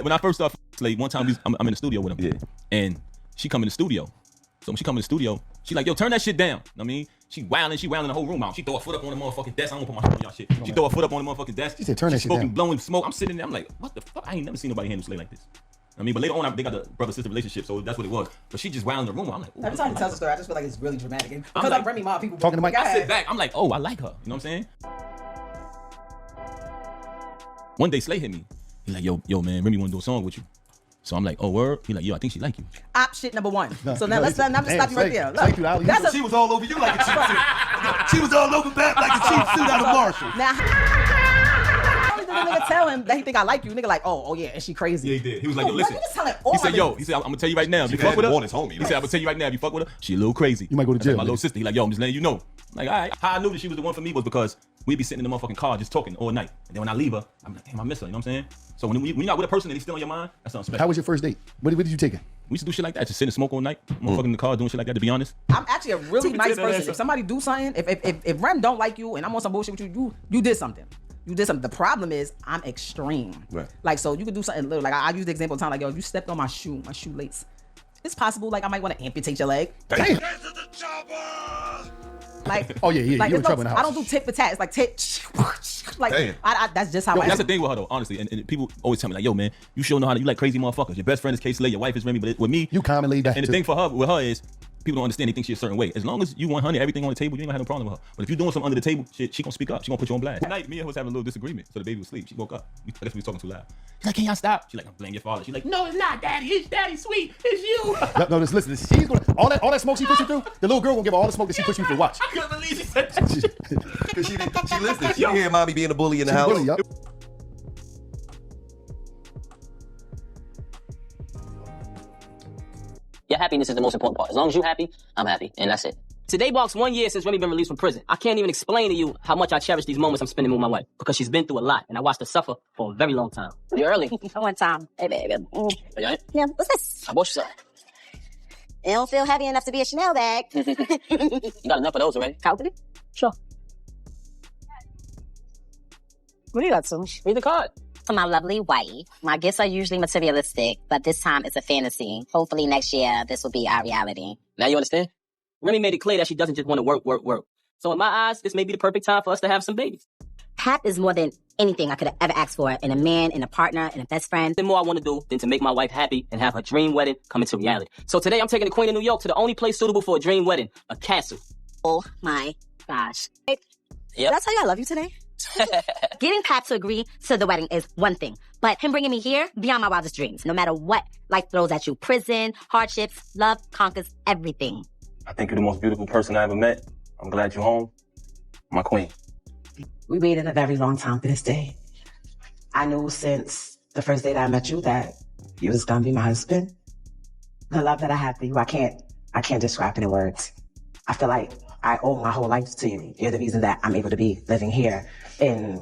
When I first started Slade, one time I'm in the studio with him. Yeah. And she come in the studio. So when she come in the studio, she like, yo, turn that shit down. You know what I mean? She wilding the whole room out. She throw her foot up on the motherfucking desk. I don't wanna put my foot on y'all shit. She throw her foot up on the motherfucking desk. She said, turn that shit down. Blowing smoke. I'm sitting there, I'm like, what the fuck? I ain't never seen nobody handle Slade like this. I mean, but later on, they got the brother-sister relationship, so that's what it was. But she just wilding the room. I'm like, every time you tell the story, I just feel like it's really dramatic. And because I'm Remy Ma, people talking to Mike. I sit back, I'm like, oh, I like her. You know what I'm saying? One day, Slade hit me. He like, yo, man, Remy wanna do a song with you. So I'm like, oh, word? He like, yo, I think she like you. Shit number one. So now let's stop you right there. Look, she was all over you like a cheap suit. She was all over Bap like a cheap suit out of Marshall. Now, how did the nigga tell him that he think I like you? Nigga like, oh yeah, and she crazy. Yeah, he did. He was like, yo, listen. He said, I'm gonna tell you right now, if you fuck with her. He said, I'm gonna tell you right now, if you fuck with her, she a little crazy. You might go to jail. My little sister, he like, yo, I'm just letting you know. I'm like, all right. How I knew that she was the one for me was because we'd be sitting in the motherfucking car just talking all night. And then when I leave her, I'm like, damn, I miss her. You know what I'm saying? So when you're not with a person and he's still on your mind, that's something special. How was your first date? What did you take it? We used to do shit like that, just sit and smoke all night, motherfucking in the car, doing shit like that, to be honest. I'm actually a really nice person. If somebody do something, if Rem don't like you and I'm on some bullshit with you did something. You did something. The problem is I'm extreme. Right. Like, so you could do something little. Like I use the example of time, like, yo, you stepped on my shoelace. It's possible, like I might want to amputate your leg. Damn. Like, oh yeah, like, you're in trouble in the house. I don't do tit for tat. It's like tit. Like, that's just how I am. That's the thing with her though, honestly. And people always tell me like, yo, man, you sure know how to, you like crazy motherfuckers. Your best friend is K Slade, your wife is Remy, but with me, you calm and laid back. And the thing for her, with her is, people don't understand, they think she's a certain way. As long as you 100, everything on the table, you ain't gonna have no problem with her. But if you're doing something under the table, shit, she gonna speak up. She gonna put you on blast. That night, me and her was having a little disagreement. So the baby was asleep. She woke up. I guess we was talking too loud. She's like, can y'all stop? She's like, blame your father. She's like, no, it's not daddy. It's daddy sweet. It's you. No, listen. She's gonna all that smoke she pushed you through. The little girl gonna give her all the smoke that she pushed you through. Watch. I couldn't believe she said that. Because she listened. She didn't hear mommy being a bully in the house. Bully, Your happiness is the most important part. As long as you're happy, I'm happy, and that's it. Today marks 1 year since Remy been released from prison. I can't even explain to you how much I cherish these moments I'm spending with my wife, because she's been through a lot, and I watched her suffer for a very long time. You're early. One time. Hey, baby. Yeah, what's this? I bought you something. It don't feel heavy enough to be a Chanel bag. You got enough of those already? Count it? Sure. What do you got, son? Read the card. For my lovely wife, my gifts are usually materialistic, but this time it's a fantasy. Hopefully next year, this will be our reality. Now you understand? Remy made it clear that she doesn't just want to work. So in my eyes, this may be the perfect time for us to have some babies. Pap is more than anything I could have ever asked for in a man, in a partner, in a best friend. Nothing more I want to do than to make my wife happy and have her dream wedding come into reality. So today I'm taking the Queen of New York to the only place suitable for a dream wedding, a castle. Oh my gosh. Yep. Did I tell you I love you today? Getting Pat to agree to the wedding is one thing, but him bringing me here, beyond my wildest dreams. No matter what life throws at you, prison, hardships, love conquers everything. I think you're the most beautiful person I ever met. I'm glad you're home. My queen. We waited a very long time for this day. I knew since the first day that I met you that you was gonna be my husband. The love that I have for you, I can't describe it in words. I feel like I owe my whole life to you. You're the reason that I'm able to be living here and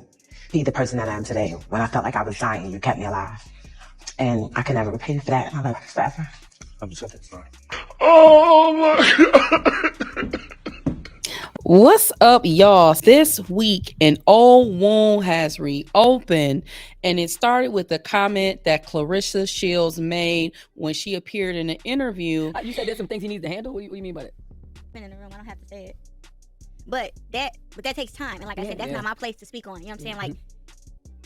be the person that I am today. When I felt like I was dying, you kept me alive. And I can never repay you for that. I love you forever. I'm so sorry. Oh my God. What's up, y'all? This week, an old wound has reopened, and it started with the comment that Claressa Shields made when she appeared in an interview. You said there's some things he needs to handle? What do you mean by that? In the room, I don't have to say it. But that takes time, and like I said, that's not my place to speak on. You know what I'm saying? Like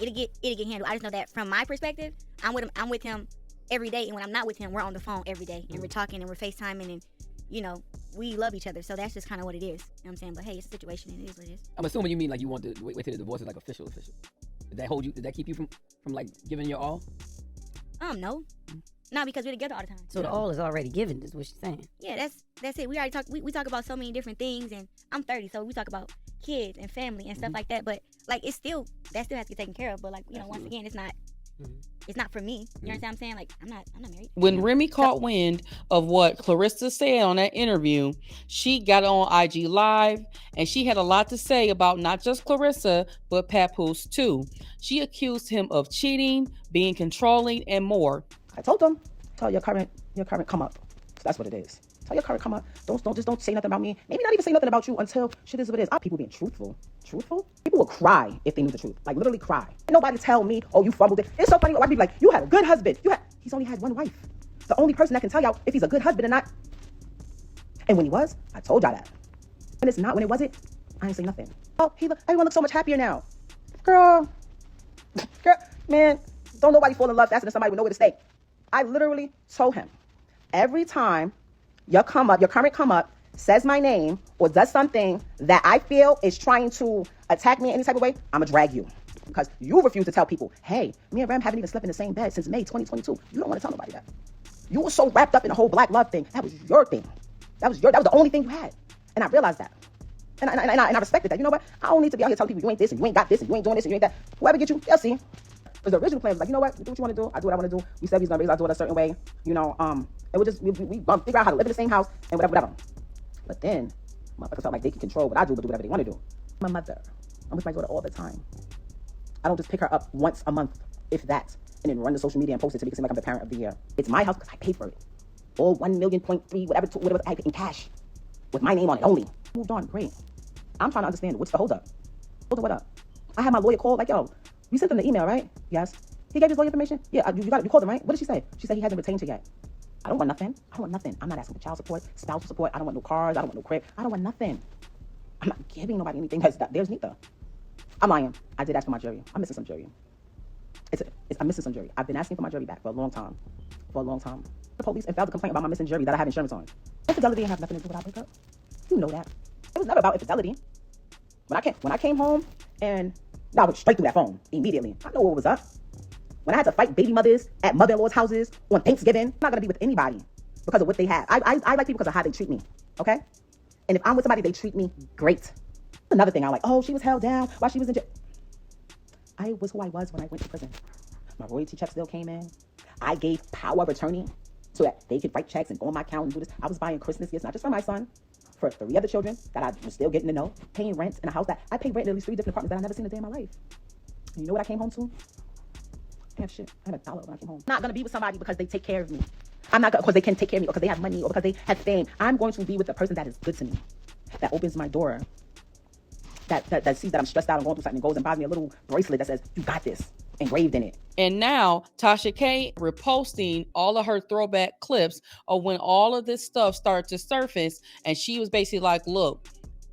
it'll get handled. I just know that from my perspective, I'm with him every day, and when I'm not with him, we're on the phone every day, and we're talking and we're FaceTiming, and we love each other. So that's just kind of what it is. You know what I'm saying? But hey, it's a situation, and it is what it is. I'm assuming you mean like you want to wait till the divorce is like official. Did that keep you from like giving your all? No. No, because we're together all the time. So the all is already given, is what she's saying. Yeah, that's it. We already talk. We talk about so many different things, and I'm 30, so we talk about kids and family and stuff like that. But like, that still has to get taken care of. But like, once again, it's not for me. You know what I'm saying? Like, I'm not married. When Remy caught wind of what Claressa said on that interview, she got on IG Live, and she had a lot to say about not just Claressa, but Papoose too. She accused him of cheating, being controlling, and more. I told them, tell your current come up. So that's what it is. tell your current come up. Don't say nothing about me. Maybe not even say nothing about you until shit is what it is. People being truthful. People will cry if they knew the truth. Like literally cry. Nobody tell me, oh, you fumbled it. It's so funny. White people like, you had a good husband. He's only had one wife. The only person that can tell y'all if he's a good husband or not. And when he was, I told y'all that. When it's not, when it wasn't, I ain't say nothing. Oh, everyone looks so much happier now. Girl, man, don't nobody fall in love faster than somebody with nowhere to stay. I literally told him, every time your current come up, says my name or does something that I feel is trying to attack me in any type of way, I'm gonna drag you. Because you refuse to tell people, hey, me and Rem haven't even slept in the same bed since May 2022. You don't want to tell nobody that. You were so wrapped up in the whole black love thing. That was your thing. That was the only thing you had. And I realized that. And I respected that. You know what? I don't need to be out here telling people you ain't this and you ain't got this and you ain't doing this and you ain't that. Whoever get you, they'll see. Because the original plan was like, you know what? You do what you want to do. I do what I want to do. We said we was gonna raise our daughter a certain way. You know, and we gonna figure out how to live in the same house and whatever. But then, motherfuckers felt like they can control what I do, but do whatever they want to do. My mother, I'm with my daughter all the time. I don't just pick her up once a month, if that, and then run to social media and post it to make it seem like I'm the parent of the year. It's my house because I paid for it. All 1 million, 0.3, whatever I paid in cash, with my name on it only. Moved on, great. I'm trying to understand what's the hold up. What up? I had my lawyer call, like, yo, you sent them the email, right? Yes. He gave you his lawyer information? Yeah, you got it. You called him, right? What did she say? She said he hasn't retained you yet. I don't want nothing. I'm not asking for child support, spousal support. I don't want no cars. I don't want no crib. I don't want nothing. I'm not giving nobody anything because there's neither. I'm lying. I did ask for my jury. I'm missing some jury. I'm missing some jury. I've been asking for my jury back for a long time. The police filed a complaint about my missing jury that I have insurance on. Infidelity have nothing to do with our breakup. You know that. It was never about infidelity. When I came home and I went straight through that phone immediately. I know what was up. When I had to fight baby mothers at mother-in-law's houses on Thanksgiving, I'm not gonna be with anybody because of what they have. I like people because of how they treat me. Okay? And if I'm with somebody, they treat me great. Another thing, I'm like, oh, she was held down while she was in jail. I was who I was when I went to prison. My royalty check still came in. I gave power of attorney so that they could write checks and go on my account and do this. I was buying Christmas gifts, not just for my son, for 3 other children that I was still getting to know, paying rent in a house that I paid rent in at least 3 different apartments that I never seen a day in my life. And you know what I came home to? I have shit. I had $1 when I came home. I'm not gonna be with somebody because they take care of me. I'm not because they can take care of me or because they have money or because they have fame. I'm going to be with the person that is good to me, that opens my door, that sees that I'm stressed out and going through something and goes and buys me a little bracelet that says, you got this, engraved in it. And now Tasha K reposting all of her throwback clips of when all of this stuff started to surface. And she was basically like, look,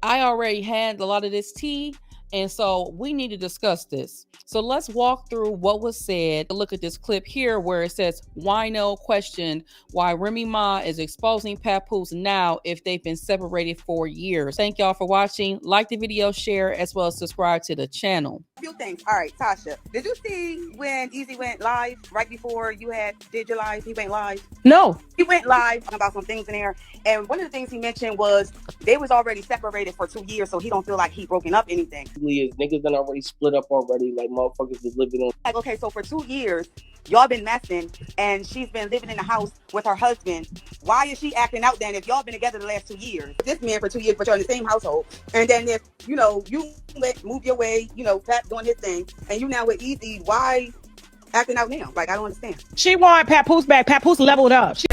I already had a lot of this tea. And so we need to discuss this. So let's walk through what was said. Look at this clip here where it says, Wino questioned why Remy Ma is exposing Papoose now if they've been separated for years. Thank y'all for watching. Like the video, share, as well as subscribe to the channel. A few things. All right, Tasha, did you see when Easy went live right before you did your live? He went live? No. He went live talking about some things in there. And one of the things he mentioned was they was already separated for 2 years, so he don't feel like he broken up anything. Is niggas done already split up already, like motherfuckers is living on. Like, okay, so for 2 years, y'all been messing, and she's been living in the house with her husband. Why is she acting out then if y'all been together the last 2 years? This man for 2 years, but you're in the same household. And then if, you move your way, Pat doing his thing, and you now with Easy, why acting out now? Like, I don't understand. She wanted Papoose back. Papoose leveled up. She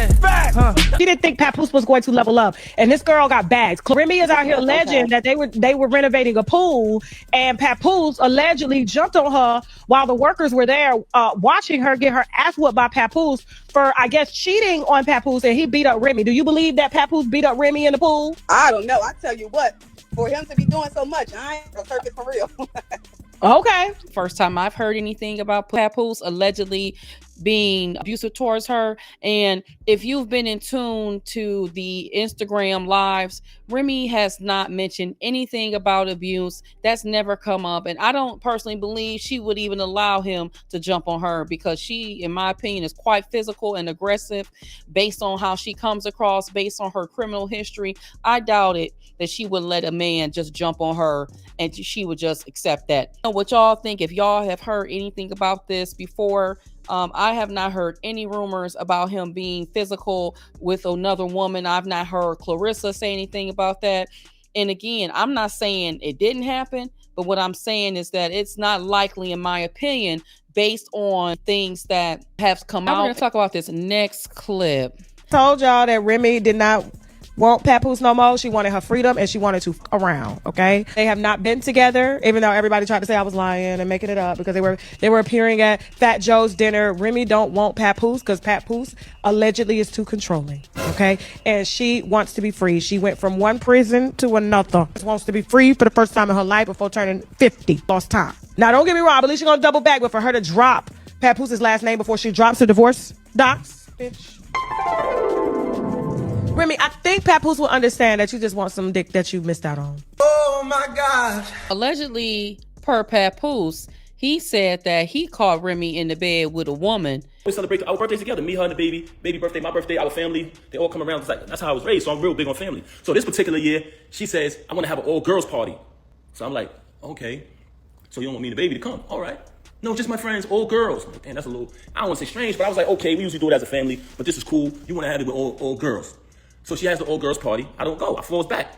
didn't think Papoose was going to level up. And this girl got bags. Remy is out here alleging that they were renovating a pool, and Papoose allegedly jumped on her while the workers were there watching her get her ass whooped by Papoose for, I guess, cheating on Papoose, and he beat up Remy. Do you believe that Papoose beat up Remy in the pool? I don't know. I tell you what, for him to be doing so much, I ain't gonna circus for real. Okay. First time I've heard anything about Papoose allegedly being abusive towards her. And if you've been in tune to the Instagram lives, Remy has not mentioned anything about abuse. That's never come up. And I don't personally believe she would even allow him to jump on her because she, in my opinion, is quite physical and aggressive based on how she comes across, based on her criminal history. I doubt it that she would let a man just jump on her and she would just accept that. What y'all think? If y'all have heard anything about this before, I have not heard any rumors about him being physical with another woman. I've not heard Claressa say anything about that. And again, I'm not saying it didn't happen, but what I'm saying is that it's not likely, in my opinion, based on things that have come out. We're going to talk about this next clip. Told y'all that Remy did not want Papoose no more. She wanted her freedom and she wanted to fuck around. Okay, they have not been together, even though everybody tried to say I was lying and making it up because they were appearing at Fat Joe's dinner. Remy don't want Papoose because Papoose allegedly is too controlling. Okay, and she wants to be free. She went from one prison to another. She wants to be free for the first time in her life before turning 50. Lost time. Now don't get me wrong, I believe she's gonna double back, but for her to drop Papoose's last name before she drops the divorce docs, bitch. Remy, I think Papoose will understand that you just want some dick that you missed out on. Oh my God. Allegedly, per Papoose, he said that he caught Remy in the bed with a woman. We celebrate our birthdays together. Me, her, and the baby birthday, my birthday, our family. They all come around. It's like, that's how I was raised, so I'm real big on family. So this particular year, she says, I want to have an all-girls party. So I'm like, okay. So you don't want me and the baby to come? All right. No, just my friends, all girls. I'm like, damn, that's a little, I don't want to say strange, but I was like, okay, we usually do it as a family, but this is cool. You want to have it with all girls. So she has the all-girls party. I don't go. I falls back.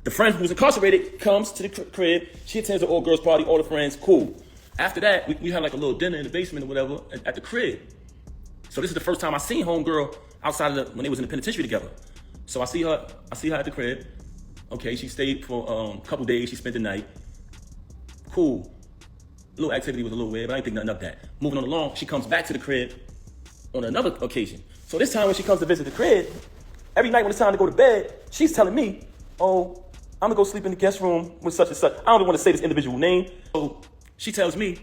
The friend who's incarcerated comes to the crib. She attends the all-girls party, all the friends, cool. After that, we had like a little dinner in the basement or whatever at the crib. So this is the first time I seen homegirl outside of when they was in the penitentiary together. So I see her at the crib. Okay, she stayed for a couple days. She spent the night. Cool. Little activity was a little weird, but I didn't think nothing of that. Moving on along, she comes back to the crib on another occasion. So this time when she comes to visit the crib, every night when it's time to go to bed, she's telling me, oh, I'm gonna go sleep in the guest room with such and such. I don't even want to say this individual name. So she tells me,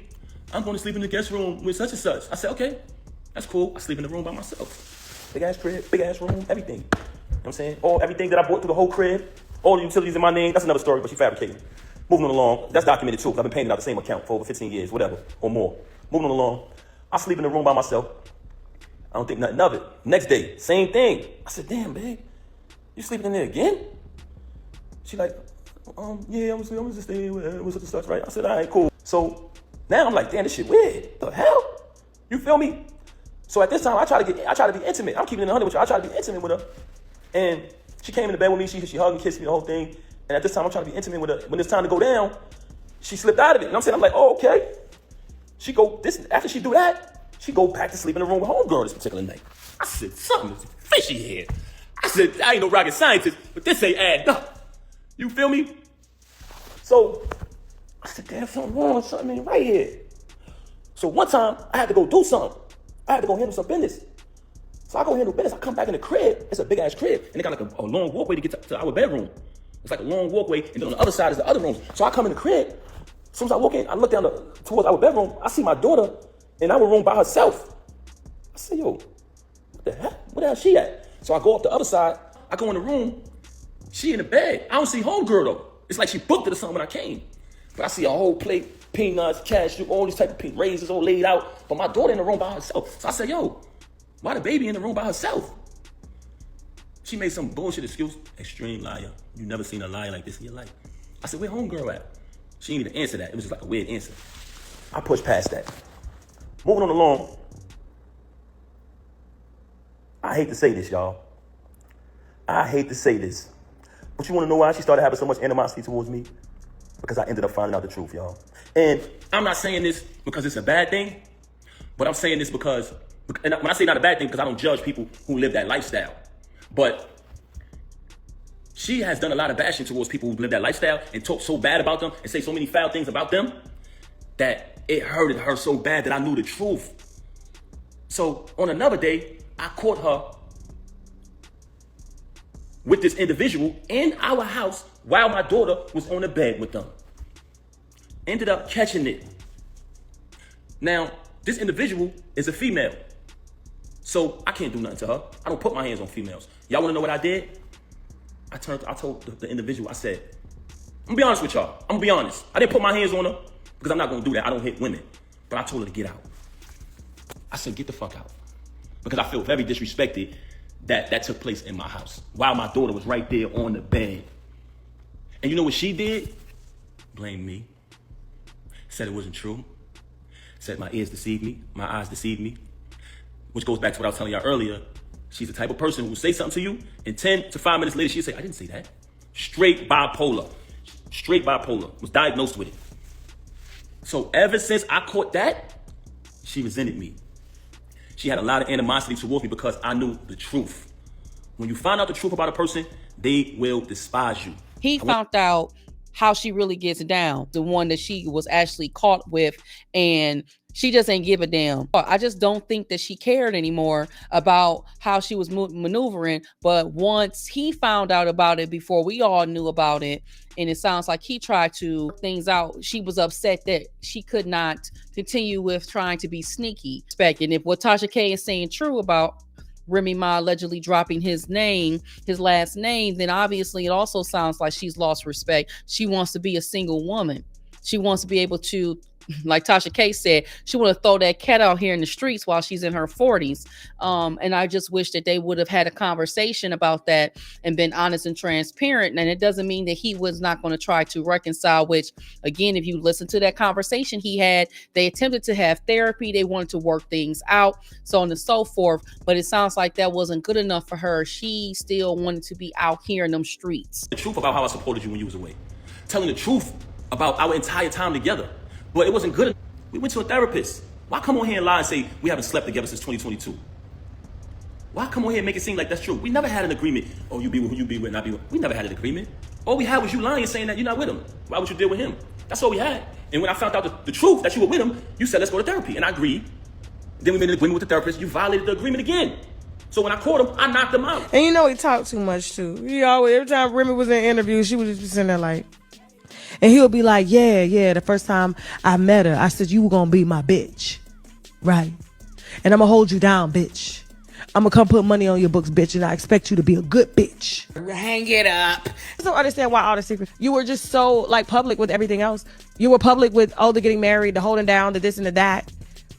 I'm going to sleep in the guest room with such and such. I said, okay, that's cool. I sleep in the room by myself. Big ass crib, big ass room, everything. You know what I'm saying? Everything that I bought through the whole crib, all the utilities in my name, that's another story, but she fabricated. Moving on along, that's documented too. I've been paying it out the same account for over 15 years, whatever, or more. Moving on along, I sleep in the room by myself. I don't think nothing of it. Next day, same thing. I said, damn, babe, you sleeping in there again? She like, yeah, I'm just staying with such and such, right? I said, all right, cool. So now I'm like, damn, this shit weird. The hell? You feel me? So at this time, I try to be intimate. I'm keeping it 100 with you. I try to be intimate with her. And she came into bed with me. She hugged and kissed me, the whole thing. And at this time, I'm trying to be intimate with her. When it's time to go down, she slipped out of it. You know what I'm saying? I'm like, oh, okay. After she do that, she go back to sleep in the room with homegirl this particular night. I said, something's fishy here. I said, I ain't no rocket scientist, but this ain't adding up. You feel me? So I said, damn, something wrong, something ain't right here. So one time, I had to go do something. I had to go handle some business. So I go handle business. I come back in the crib. It's a big ass crib. And they got like a long walkway to get to our bedroom. It's like a long walkway. And then on the other side is the other rooms. So I come in the crib. As soon as I walk in, I look down towards our bedroom. I see my daughter in our room by herself. I say, yo, what the hell? Where the hell she at? So I go up the other side. I go in the room. She in the bed. I don't see homegirl though. It's like she booked it or something when I came. But I see a whole plate, peanuts, cashew, all these type of raisins all laid out. But my daughter in the room by herself. So I said, yo, why the baby in the room by herself? She made some bullshit excuse. Extreme liar. You never seen a liar like this in your life. I said, where homegirl at? She didn't even answer that. It was just like a weird answer. I pushed past that. Moving on along. I hate to say this, y'all. I hate to say this. But you want to know why she started having so much animosity towards me? Because I ended up finding out the truth, y'all. And I'm not saying this because it's a bad thing, but I'm saying this because, and when I say not a bad thing, because I don't judge people who live that lifestyle. But she has done a lot of bashing towards people who live that lifestyle and talk so bad about them and say so many foul things about them that it hurted her so bad that I knew the truth. So on another day, I caught her with this individual in our house while my daughter was on the bed with them. Ended up catching it. Now, this individual is a female. So I can't do nothing to her. I don't put my hands on females. Y'all wanna know what I did? I told the individual, I said, I'm gonna be honest with y'all. I'm gonna be honest. I didn't put my hands on her because I'm not gonna do that. I don't hit women. But I told her to get out. I said, get the fuck out. Because I feel very disrespected that took place in my house while my daughter was right there on the bed. And you know what she did? Blamed me. Said it wasn't true. Said my ears deceived me. My eyes deceived me. Which goes back to what I was telling y'all earlier. She's the type of person who will say something to you, and 10 to 5 minutes later, she'll say, I didn't say that. Straight bipolar. Straight bipolar. Was diagnosed with it. So ever since I caught that, she resented me. She had a lot of animosity towards me because I knew the truth. When you find out the truth about a person, they will despise you. He found out how she really gets down, the one that she was actually caught with, and she just ain't give a damn. I just don't think that she cared anymore about how she was maneuvering. But once he found out about it before we all knew about it, and it sounds like he tried to things out, she was upset that she could not continue with trying to be sneaky. And if what Tasha K is saying true about Remy Ma allegedly dropping his name, his last name, then obviously it also sounds like she's lost respect. She wants to be a single woman. She wants to be able to, like Tasha K said, she want to throw that cat out here in the streets while she's in her 40s. And I just wish that they would have had a conversation about that and been honest and transparent. And it doesn't mean that he was not going to try to reconcile, which, again, if you listen to that conversation he had, they attempted to have therapy. They wanted to work things out, so on and so forth. But it sounds like that wasn't good enough for her. She still wanted to be out here in them streets. The truth about how I supported you when you was away. Telling the truth about our entire time together. But it wasn't good enough. We went to a therapist. Why come on here and lie and say we haven't slept together since 2022? Why come on here and make it seem like that's true? We never had an agreement. Oh, you be with who you be with, not be with. We never had an agreement. All we had was you lying and saying that you're not with him. Why would you deal with him? That's all we had. And when I found out the truth that you were with him, you said, let's go to therapy. And I agreed. Then we made an agreement with the therapist. You violated the agreement again. So when I caught him, I knocked him out. And you know he talked too much too. He always, every time Remy was in interviews, she would just be sitting there like, and he would be like, yeah, the first time I met her, I said, you were going to be my bitch. Right. And I'm going to hold you down, bitch. I'm going to come put money on your books, bitch. And I expect you to be a good bitch. Hang it up. I don't understand why all the secrets. You were just so like public with everything else. You were public with, the getting married, the holding down, the this and the that.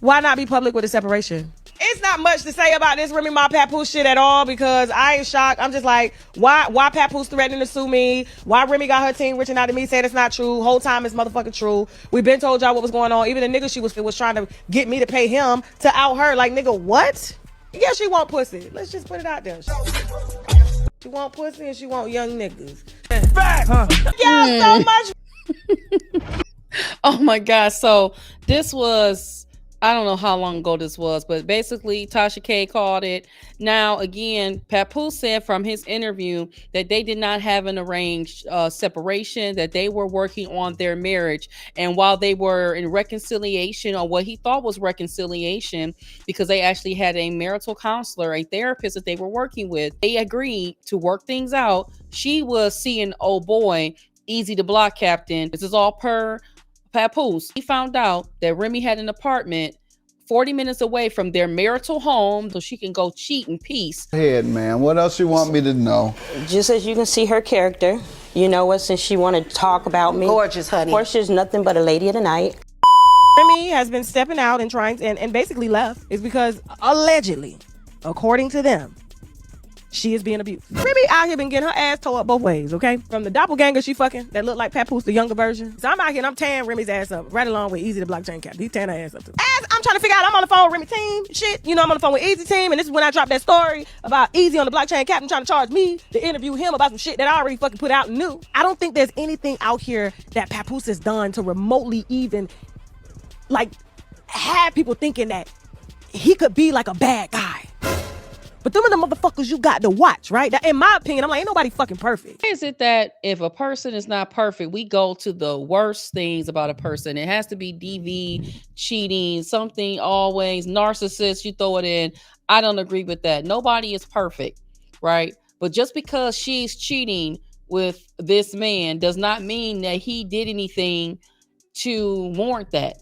Why not be public with the separation? It's not much to say about this Remy Ma Papoose shit at all, because I ain't shocked. I'm just like, why Papoose threatening to sue me? Why Remy got her team reaching out to me saying it's not true? Whole time it's motherfucking true. We been told y'all what was going on. Even the nigga she was trying to get me to pay him to out her. Like, nigga, what? Yeah, she want pussy. Let's just put it out there. She want pussy and she want young niggas. Fact! Huh? Yeah, so much. Oh my God. So this was, I don't know how long ago this was, but basically Tasha K called it. Now, again, Papoose said from his interview that they did not have an arranged separation, that they were working on their marriage. And while they were in reconciliation, or what he thought was reconciliation, because they actually had a marital counselor, a therapist that they were working with, they agreed to work things out. She was seeing, oh boy, easy to block, Captain. This is all per Papoose. He found out that Remy had an apartment 40 minutes away from their marital home, so she can go cheat in peace. Head, man. What else you want me to know? Just as you can see her character, you know what, since she wanted to talk about me. Gorgeous, honey. Of course, she's nothing but a lady of the night. Remy has been stepping out and trying to, and basically left is because allegedly, according to them, she is being abused. Remy out here been getting her ass tore up both ways, okay? From the doppelganger she fucking that looked like Papoose, the younger version. So I'm out here and I'm tearing Remy's ass up, right along with Easy the blockchain cap. He's tearing her ass up too. As I'm trying to figure out, I'm on the phone with Remy team, shit. You know, I'm on the phone with Easy team, and this is when I dropped that story about Easy on the blockchain cap and trying to charge me to interview him about some shit that I already fucking put out and knew. I don't think there's anything out here that Papoose has done to remotely even, like, have people thinking that he could be like a bad guy. But them are the motherfuckers you got to watch, right? In my opinion, I'm like, ain't nobody fucking perfect. Is it that if a person is not perfect, we go to the worst things about a person? It has to be DV, cheating, something always, narcissist, you throw it in. I don't agree with that. Nobody is perfect, right? But just because she's cheating with this man does not mean that he did anything to warrant that.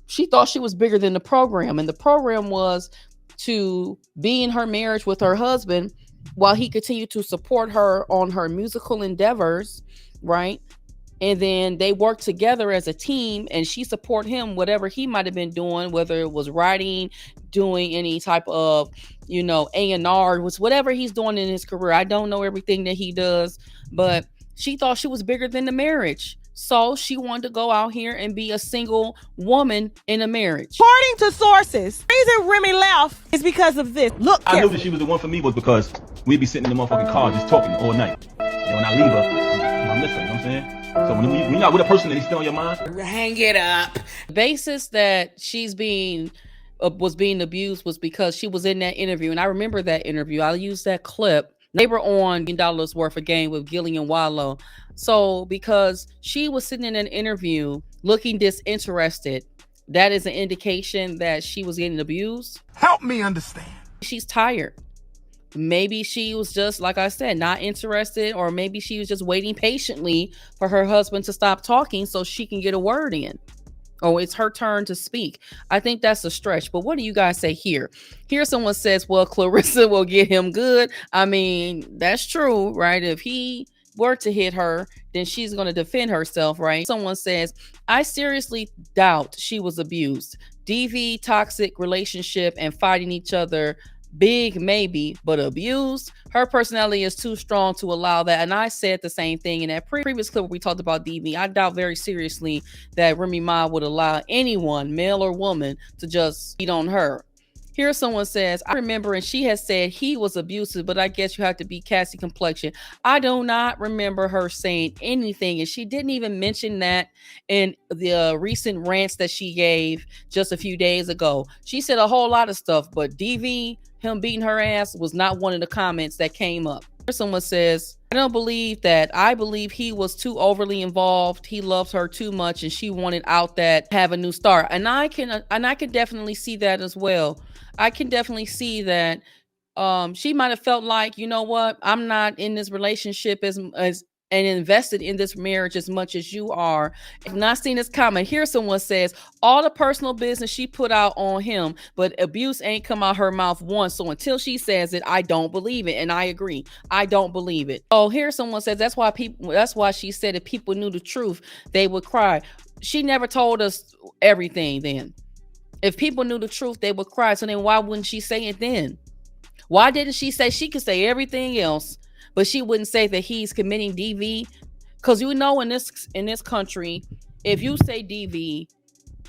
She thought she was bigger than the program, and the program was to be in her marriage with her husband while he continued to support her on her musical endeavors, right? And then they worked together as a team, and she support him, whatever he might have been doing, whether it was writing, doing any type of, you know, A&R, whatever he's doing in his career. I don't know everything that he does, but she thought she was bigger than the marriage. So she wanted to go out here and be a single woman in a marriage. According to sources, the reason Remy left is because of this. Look, I knew that she was the one for me was because we'd be sitting in the motherfucking car just talking all night. And when I leave her, I'm missing, you know what I'm saying? So when you're not with a person that is still on your mind, hang it up. The basis that she's was being abused was because she was in that interview. And I remember that interview. I'll use that clip. They were on $1 million worth of game with Gillian Wallow. So because she was sitting in an interview looking disinterested, that is an indication that she was getting abused. Help me understand. She's tired. Maybe she was just, like I said, not interested, or maybe she was just waiting patiently for her husband to stop talking so she can get a word in. Oh, it's her turn to speak. I think that's a stretch. But what do you guys say here? Here someone says, well, Claressa will get him good. I mean, that's true, right? If he were to hit her, then she's going to defend herself, right? Someone says, I seriously doubt she was abused. DV, toxic relationship, and fighting each other. Big maybe, but abused. Her personality is too strong to allow that. And I said the same thing in that previous clip where we talked about DV. I doubt very seriously that Remy Ma would allow anyone, male or woman, to just cheat on her. Here someone says, I remember, and she has said he was abusive, but I guess you have to be Cassie complexion. I do not remember her saying anything, and she didn't even mention that in the recent rants that she gave just a few days ago. She said a whole lot of stuff, but DV, him beating her ass, was not one of the comments that came up. Here someone says, I don't believe that. I believe he was too overly involved. He loves her too much, and she wanted out that have a new start. And I can definitely see that as well. I can definitely see that she might have felt like, you know what, I'm not in this relationship as and invested in this marriage as much as you are. I've not seen this comment. Here someone says, all the personal business she put out on him, but abuse ain't come out her mouth once. So until she says it, I don't believe it. And I agree. I don't believe it. Oh, here someone says, that's why she said if people knew the truth, they would cry. She never told us everything then. If people knew the truth, they would cry. So then why wouldn't she say it then? Why didn't she say she could say everything else, but she wouldn't say that he's committing DV? Because you know, in this country, if you say DV,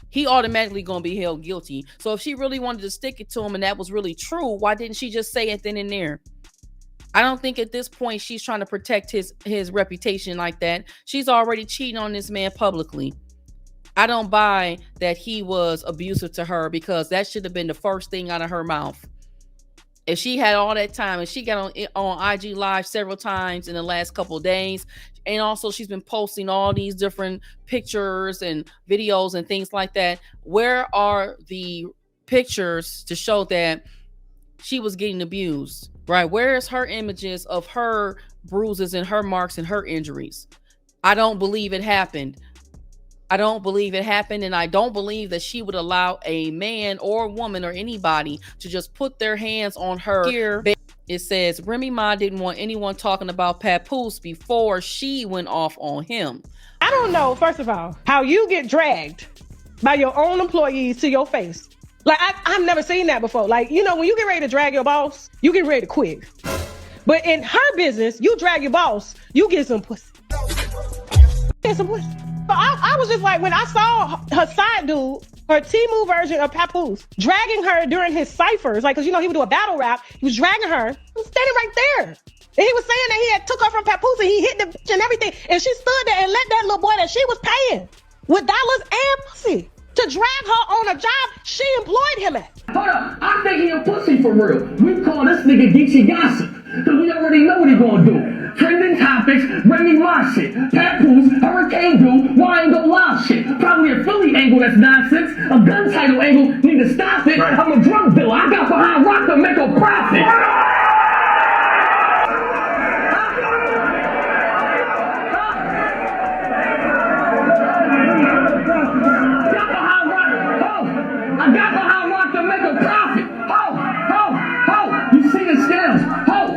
he automatically gonna be held guilty. So if she really wanted to stick it to him and that was really true, why didn't she just say it then and there? I don't think at this point she's trying to protect his reputation like that. She's already cheating on this man publicly. I don't buy that he was abusive to her, because that should have been the first thing out of her mouth. If she had all that time, and she got on IG Live several times in the last couple of days, and also she's been posting all these different pictures and videos and things like that, where are the pictures to show that she was getting abused, right? Where is her images of her bruises and her marks and her injuries? I don't believe it happened. I don't believe it happened, and I don't believe that she would allow a man or woman or anybody to just put their hands on her. Here it says Remy Ma didn't want anyone talking about Papoose before she went off on him. I don't know, first of all, how you get dragged by your own employees to your face. Like, I've never seen that before. Like, you know, when you get ready to drag your boss, you get ready to quit. But in her business, you drag your boss, you get some pussy. Get some pussy. So I was just like, when I saw her side dude, her Temu version of Papoose, dragging her during his ciphers, like, because, you know, he would do a battle rap, he was dragging her, he was standing right there. And he was saying that he had took her from Papoose and he hit the bitch and everything. And she stood there and let that little boy that she was paying with dollars and pussy to drag her on a job she employed him at. Hold up, I think he a pussy for real. We call this nigga Geeksy Gossip, because we already know what he gonna do. Trending topics, Remy Ma shit, Papoose, Hurricane Dude, why ain't go live shit. Probably a Philly angle that's nonsense, a gun title angle, need to stop it. Right. I'm a drug dealer, I got behind rock to make a profit. I got behind rock to make a profit. You see the scams.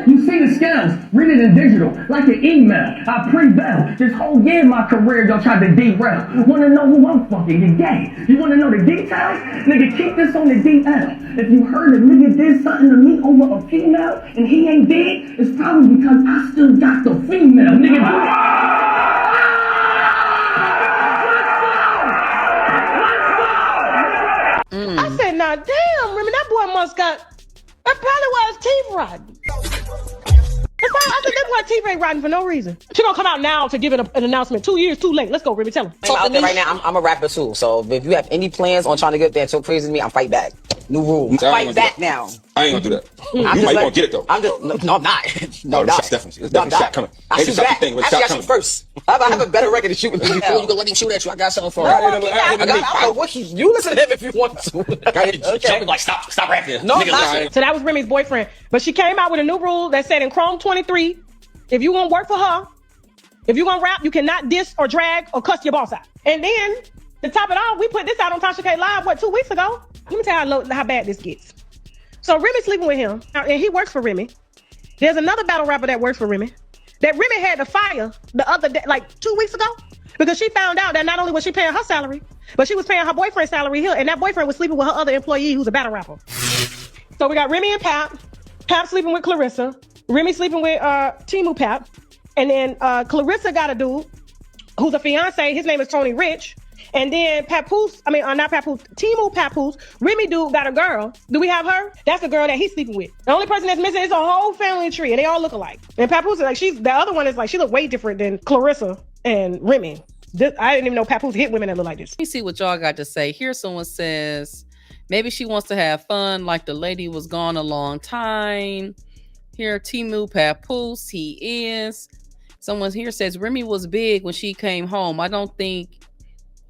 You see the scams. Read it in digital, like an email. I pre-bail. This whole year my career y'all tried to derail. Wanna know who I'm fucking? The game. You wanna know the details? Nigga, keep this on the DL. If you heard a nigga did something to me over a female and he ain't dead, it's probably because I still got the female. Nigga, I said, nah, damn, Remy, that boy must got, that probably was teeth rotten. I said, that boy teeth ain't rotten for no reason. She gonna come out now to give an announcement. 2 years too late. Let's go, Remy, tell him. I'm out there right now. I'm a rapper too. So if you have any plans on trying to get there, so crazy to me, I'll fight back. New rule. Fight back now. I ain't gonna do that. You I'm just might like, gonna get it though. I'm just no, I'm not. No, No, not. shot's definitely a shot coming. I Ain't shoot the shot back. thing, but Actually, shot I shoot coming. first. I have a better record at shooting than you. Before you can let him shoot at you, I got something for No, him. I don't know what you listen to him if you want to. Okay. Like, stop rapping. No, Nigga, not. listen. So that was Remy's boyfriend. But she came out with a new rule that said in Chrome 23, if you gonna work for her, if you gonna rap, you cannot diss or drag or cuss your boss out. And then to top it off, we put this out on Tasha K Live, 2 weeks ago? Let me tell you how bad this gets. So Remy's sleeping with him, and he works for Remy. There's another battle rapper that works for Remy that Remy had to fire the other day, like 2 weeks ago, because she found out that not only was she paying her salary, but she was paying her boyfriend's salary here, and that boyfriend was sleeping with her other employee who's a battle rapper. So we got Remy and Pap sleeping with Claressa, Remy sleeping with Timu Pap, and then Claressa got a dude who's a fiance. His name is Tony Rich. And then Papoose, not Papoose, Timu Papoose, Remy dude got a girl. Do we have her? That's the girl that he's sleeping with. The only person that's missing is a whole family tree, and they all look alike. And Papoose is like, the other one is like, she look way different than Claressa and Remy. I didn't even know Papoose hit women that look like this. Let me see what y'all got to say. Here someone says, maybe she wants to have fun, like the lady was gone a long time. Here, Timu Papoose, he is. Someone here says, Remy was big when she came home. I don't think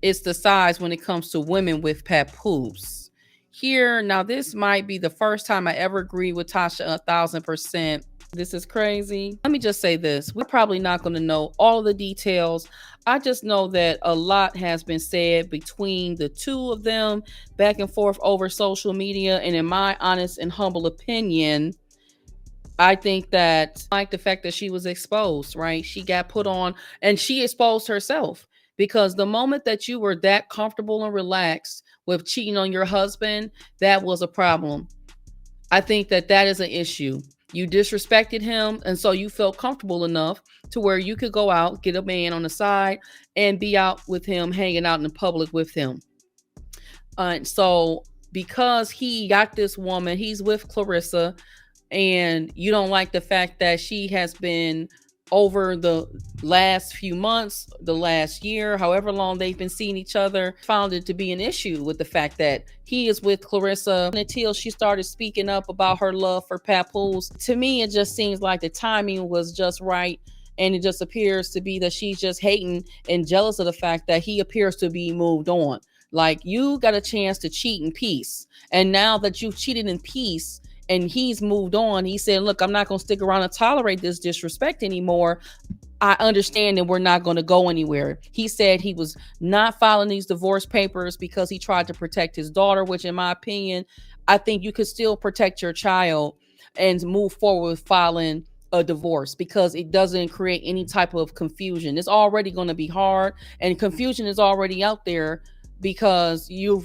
it's the size when it comes to women with Papoose. Here, now this might be the first time I ever agree with Tasha 1,000%. This is crazy. Let me just say this. We're probably not going to know all the details. I just know that a lot has been said between the two of them, back and forth over social media. And in my honest and humble opinion, I think that, like the fact that she was exposed, right? She got put on and she exposed herself. Because the moment that you were that comfortable and relaxed with cheating on your husband, that was a problem. I think that is an issue. You disrespected him, and so you felt comfortable enough to where you could go out, get a man on the side, and be out with him, hanging out in the public with him. So because he got this woman, he's with Claressa, and you don't like the fact that she has been over the last few months, the last year, however long they've been seeing each other, found it to be an issue with the fact that he is with Claressa until she started speaking up about her love for Papoose. To me, it just seems like the timing was just right. And it just appears to be that she's just hating and jealous of the fact that he appears to be moved on. Like, you got a chance to cheat in peace. And now that you've cheated in peace, and he's moved on, he said, look, I'm not going to stick around and tolerate this disrespect anymore. I understand that we're not going to go anywhere. He said he was not filing these divorce papers because he tried to protect his daughter, which in my opinion, I think you could still protect your child and move forward with filing a divorce because it doesn't create any type of confusion. It's already going to be hard, and confusion is already out there because your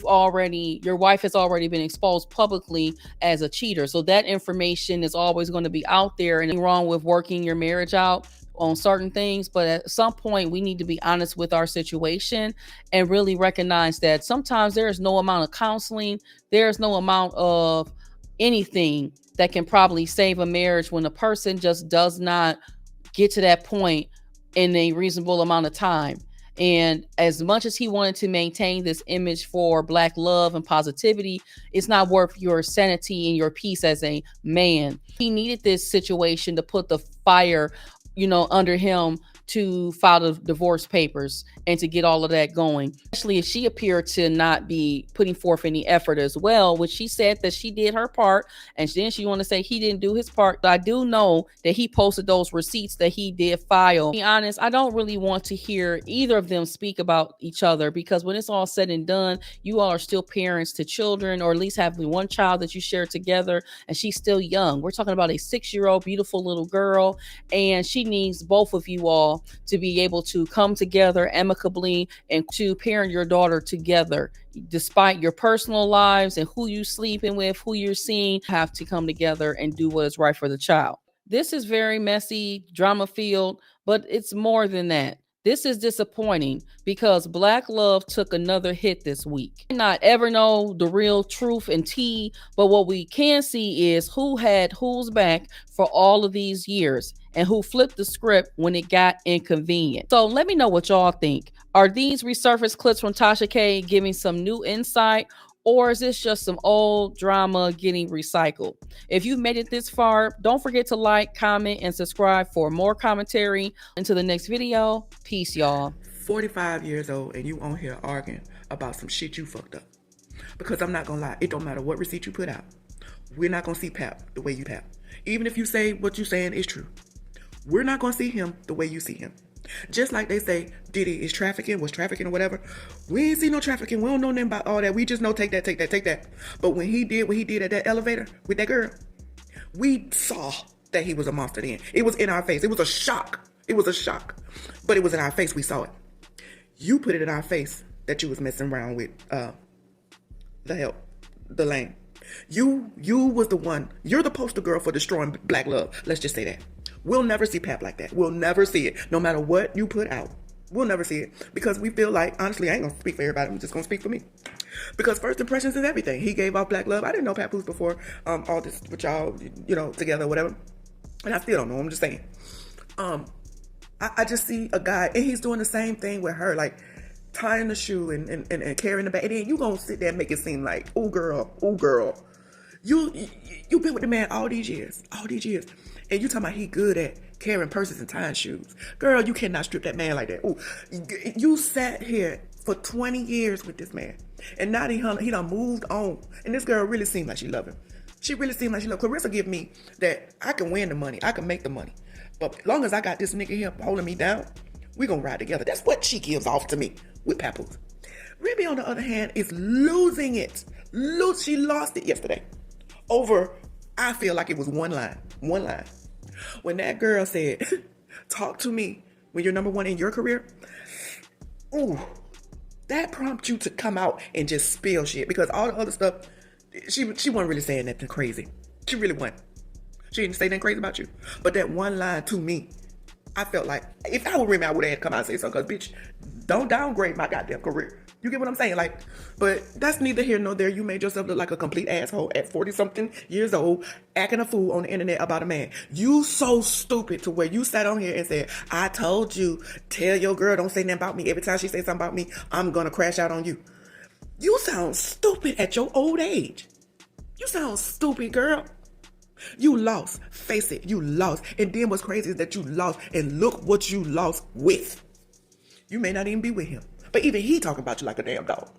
wife has already been exposed publicly as a cheater. So that information is always going to be out there, and nothing wrong with working your marriage out on certain things. But at some point we need to be honest with our situation and really recognize that sometimes there is no amount of counseling. There's no amount of anything that can probably save a marriage when a person just does not get to that point in a reasonable amount of time. And as much as he wanted to maintain this image for Black love and positivity, it's not worth your sanity and your peace as a man. He needed this situation to put the fire, under him to file the divorce papers and to get all of that going. Especially if she appeared to not be putting forth any effort as well, which she said that she did her part, and then she want to say he didn't do his part. But I do know that he posted those receipts that he did file. To be honest, I don't really want to hear either of them speak about each other, because when it's all said and done, you all are still parents to children, or at least having one child that you share together, and she's still young. We're talking about a 6-year-old beautiful little girl, and she needs both of you all to be able to come together amicably and to parent your daughter together. Despite your personal lives and who you sleeping with, who you're seeing, have to come together and do what is right for the child. This is very messy, drama filled, but it's more than that. This is disappointing because Black love took another hit this week. We not ever know the real truth and tea, but what we can see is who had who's back for all of these years and who flipped the script when it got inconvenient. So let me know what y'all think. Are these resurfaced clips from Tasha K giving some new insight, Or is this just some old drama getting recycled? If you've made it this far, don't forget to like, comment, and subscribe for more commentary. Until the next video, peace, y'all. 45 years old and you on here arguing about some shit you fucked up. Because I'm not gonna lie, it don't matter what receipt you put out. We're not gonna see Pap the way you Pap. Even if you say what you're saying is true, we're not gonna see him the way you see him. Just like they say Diddy is trafficking, was trafficking or whatever. We ain't see no trafficking. We don't know nothing about all that. We just know take that. But when he did what he did at that elevator with that girl, we saw that he was a monster then. It was in our face. It was a shock. But it was in our face. We saw it. You put it in our face that you was messing around with the lane. You was the one. You're the poster girl for destroying black love. Let's just say that. We'll never see Pap like that. We'll never see it. No matter what you put out, we'll never see it. Because we feel like, honestly, I ain't gonna speak for everybody. I'm just gonna speak for me. Because first impressions is everything. He gave off black love. I didn't know Papoose before all this with y'all, together or whatever. And I still don't know. I'm just saying. I just see a guy, and he's doing the same thing with her, like tying the shoe and carrying the bag. And then you gonna sit there and make it seem like, oh girl. You been with the man all these years. And you talking about he good at carrying purses and tying shoes. Girl, you cannot strip that man like that. Ooh, you sat here for 20 years with this man. And now he done moved on. And this girl really seemed like she loved him. She really seemed like she loved him. Claressa give me that I can win the money. I can make the money. But as long as I got this nigga here holding me down, we gonna ride together. That's what she gives off to me with Papoose. Remy, on the other hand, is losing it. She lost it yesterday. Over, I feel like it was one line. When that girl said, talk to me when you're number one in your career, ooh, that prompts you to come out and just spill shit. Because all the other stuff, she wasn't really saying nothing crazy. She really wasn't. She didn't say nothing crazy about you. But that one line to me, I felt like, if I were Remy, I would have had to come out and say something. Because, bitch, don't downgrade my goddamn career. You get what I'm saying? Like, but that's neither here nor there. You made yourself look like a complete asshole at 40-something years old, acting a fool on the internet about a man. You so stupid to where you sat on here and said, I told you, tell your girl don't say nothing about me. Every time she say something about me, I'm going to crash out on you. You sound stupid at your old age. You sound stupid, girl. You lost. Face it, you lost. And then what's crazy is that you lost. And look what you lost with. You may not even be with him. But even he talking about you like a damn dog.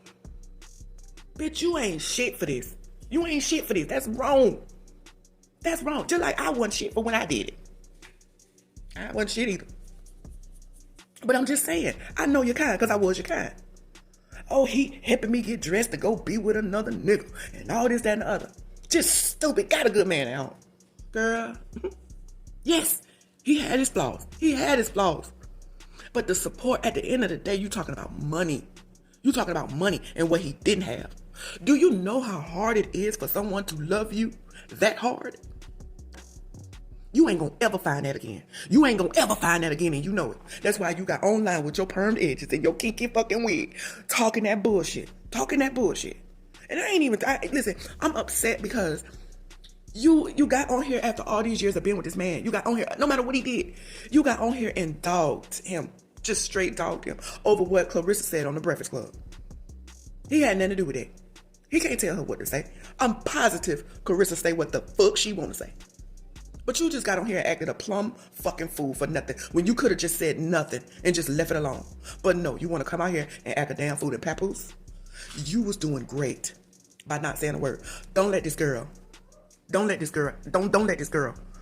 Bitch, you ain't shit for this. That's wrong. Just like I wasn't shit for when I did it. I wasn't shit either. But I'm just saying, I know your kind because I was your kind. Oh, he helping me get dressed to go be with another nigga. And all this, that, and the other. Just stupid. Got a good man at home. Girl. Yes, he had his flaws. But the support at the end of the day, you talking about money. You talking about money and what he didn't have. Do you know how hard it is for someone to love you that hard? You ain't gonna ever find that again. And you know it. That's why you got online with your permed edges and your kinky fucking wig, talking that bullshit. And listen, I'm upset because you got on here after all these years of being with this man. You got on here, no matter what he did, you got on here and dogged him. Just straight dogged him over what Claressa said on the Breakfast Club. He had nothing to do with it. He can't tell her what to say. I'm positive Claressa say what the fuck she want to say. But you just got on here and acted a plumb fucking fool for nothing when you could have just said nothing and just left it alone. But no, you want to come out here and act a damn fool in Papoose? You was doing great by not saying a word. Don't let this girl. Don't let this girl.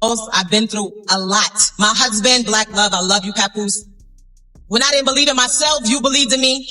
I've been through a lot. My husband, black love, I love you, Papoose. When I didn't believe in myself, you believed in me.